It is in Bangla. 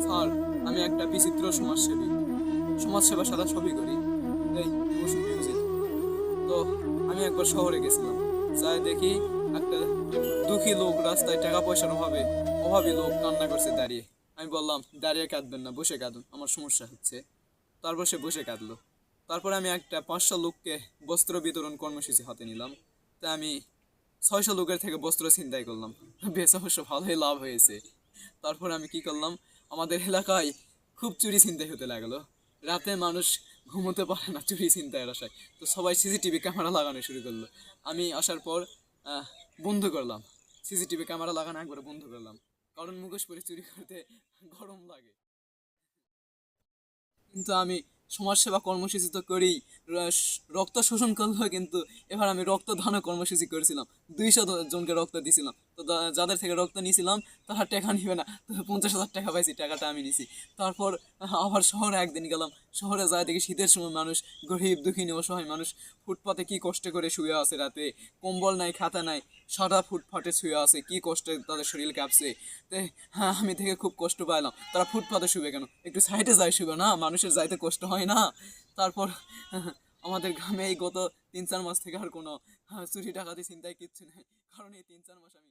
স্যার, আমি একটা বিচিত্র সমাজসেবী, সমাজসেবা সাদা ছবি করি। এই বসুন মিউজিক। তো আমি একবার শহরে গেছিলাম, যাই দেখি একটা দুঃখী লোক রাস্তায় টাকা পয়সার অভাবী লোক কান্না করছে দাঁড়িয়ে। আমি বললাম, দাঁড়িয়ে কাঁদবেন না, বসে কাঁদুন, আমার সমস্যা হচ্ছে। তারপর সে বসে কাঁদলো। তারপরে আমি একটা 500 লোককে বস্ত্র বিতরণ কর্মসূচি হাতে নিলাম। তা আমি 600 লোকের থেকে বস্ত্র ছিনতাই করলাম, বেশ অবশ্য ভালোই লাভ হয়েছে। তারপর আমি কি করলাম, আমাদের এলাকায় খুব চুরি ছিনতাই হতে লাগলো। রাতে মানুষ ঘুমোতে পারে না চুরি ছিনতাইয়ের আশায়। তো সবাই সিসিটিভি ক্যামেরা লাগানো শুরু করলো। আমি আসার পর আহ, বন্ধ করলাম, সিসিটিভি ক্যামেরা লাগানো একবারে বন্ধ করলাম, কারণ মুখোশ পরে চুরি করতে গরম লাগে। কিন্তু আমি সমাজসেবা কর্মসূচি তো করি, রক্ত শোষণ করলেও কিন্তু এবার আমি রক্তদানও কর্মসূচি করেছিলাম। 200 জনকে রক্ত দিয়েছিলাম। তো যাদের থেকে রক্ত নিয়েছিলাম তারা টাকা নিবে না, তো 50,000 টাকা পাইছি, টাকাটা আমি নিছি। তারপর আবার শহরে একদিন গেলাম। শহরে যায় দেখি শীতের সময় মানুষ, গরিব দুঃখিনী অসহায় মানুষ ফুটপাতে কি কষ্ট করে শুয়ে আছে রাতে, কম্বল নাই, খাতা নাই, সাদা ফুটপাতে শুয়ে আছে, কি কষ্টে তাদের শরীর কাঁপছে। তো হ্যাঁ, আমি থেকে খুব কষ্ট পাইলাম, তারা ফুটপাতে শুবে কেন, একটু সাইডে যায় শুবে না, মানুষের যাইতে কষ্ট হয় না। তারপর আমাদের গ্রামে এই গত 3-4 মাস থেকে আর কোনো চুরি ডাকাতি চিন্তায় কিচ্ছু নেই, কারণ এই 3-4 মাস আমি